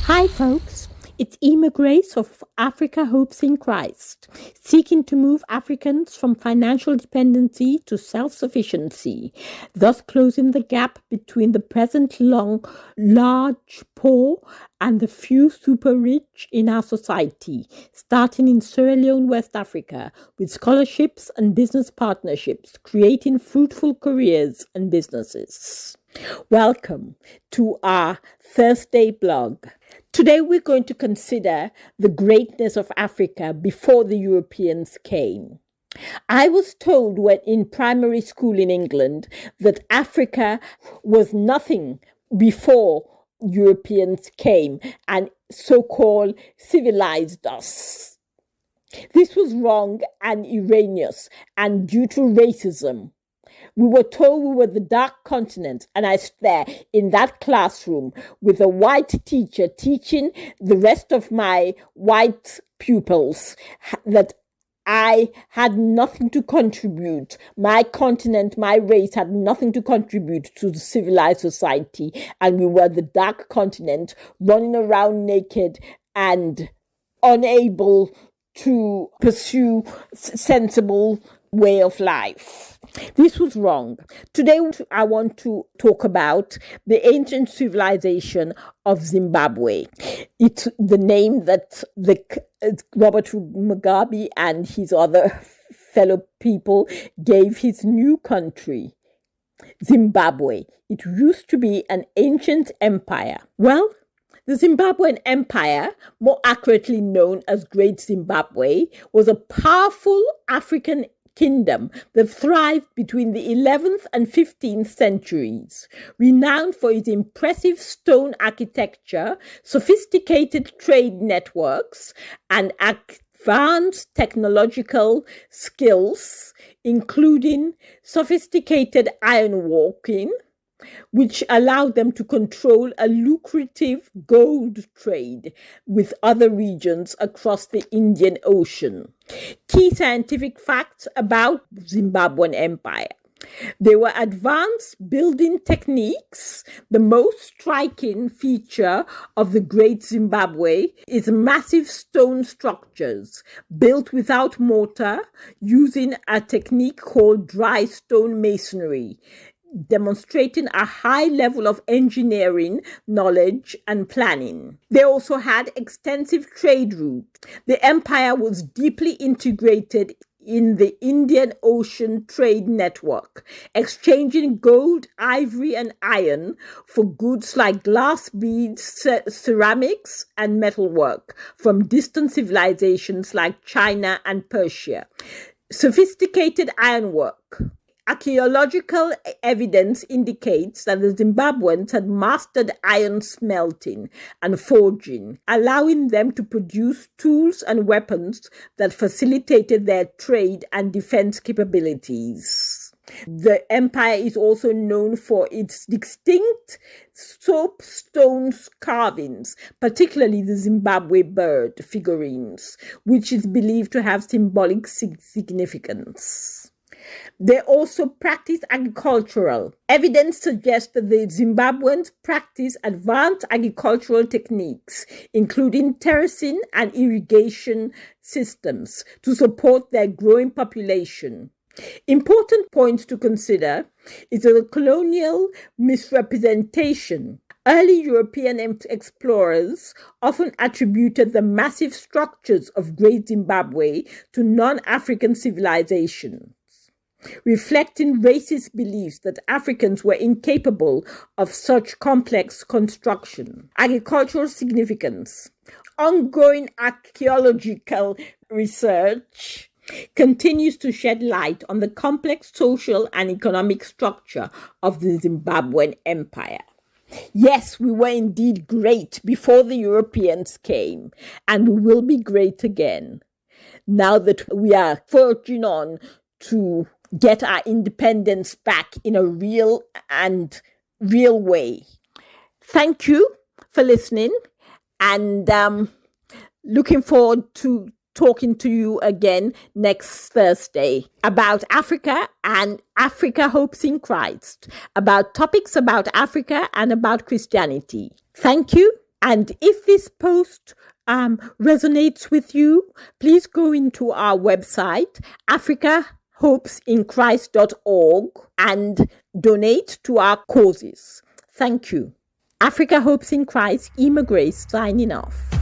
Hi, folks. It's Emma Grace of Africa Hopes in Christ, seeking to move Africans from financial dependency to self-sufficiency, thus closing the gap between the present large poor and the few super rich in our society, starting in Sierra Leone, West Africa, with scholarships and business partnerships, creating fruitful careers and businesses. Welcome to our Thursday blog. Today we're going to consider the greatness of Africa before the Europeans came. I was told when in primary school in England that Africa was nothing before Europeans came and so-called civilized us. This was wrong and erroneous and due to racism. We were told we were the dark continent, and I stood there in that classroom with a white teacher teaching the rest of my white pupils that I had nothing to contribute. My continent, my race had nothing to contribute to the civilized society, and we were the dark continent running around naked and unable to pursue sensible way of life. This was wrong. Today, I want to talk about the ancient civilization of Zimbabwe. It's the name that Robert Mugabe and his other fellow people gave his new country, Zimbabwe. It used to be an ancient empire. Well, the Zimbabwean Empire, more accurately known as Great Zimbabwe, was a powerful African kingdom that thrived between the 11th and 15th centuries, renowned for its impressive stone architecture, sophisticated trade networks, and advanced technological skills, including sophisticated ironworking, which allowed them to control a lucrative gold trade with other regions across the Indian Ocean. Key scientific facts about Zimbabwean Empire. There were advanced building techniques. The most striking feature of the Great Zimbabwe is massive stone structures built without mortar using a technique called dry stone masonry, demonstrating a high level of engineering knowledge and planning. They also had extensive trade routes. The empire was deeply integrated in the Indian Ocean trade network, exchanging gold, ivory, and iron for goods like glass beads, ceramics, and metalwork from distant civilizations like China and Persia. Sophisticated ironwork. Archaeological evidence indicates that the Zimbabweans had mastered iron smelting and forging, allowing them to produce tools and weapons that facilitated their trade and defense capabilities. The empire is also known for its distinct soapstone carvings, particularly the Zimbabwe bird figurines, which is believed to have symbolic significance. They also practice agricultural. Evidence suggests that the Zimbabweans practice advanced agricultural techniques, including terracing and irrigation systems, to support their growing population. Important points to consider is the colonial misrepresentation. Early European explorers often attributed the massive structures of Great Zimbabwe to non-African civilizations, reflecting racist beliefs that Africans were incapable of such complex construction. Agricultural significance. Ongoing archaeological research continues to shed light on the complex social and economic structure of the Zimbabwean Empire. Yes, we were indeed great before the Europeans came, and we will be great again, now that we are forging on to get our independence back in a real way. Thank you for listening, and looking forward to talking to you again next Thursday about Africa and Africa Hopes in Christ, about topics about Africa and about Christianity. Thank you. And if this post resonates with you, please go into our website, africahopesinchrist.org, and donate to our causes. Thank you. Africa Hopes in Christ, Emma Grace, signing off.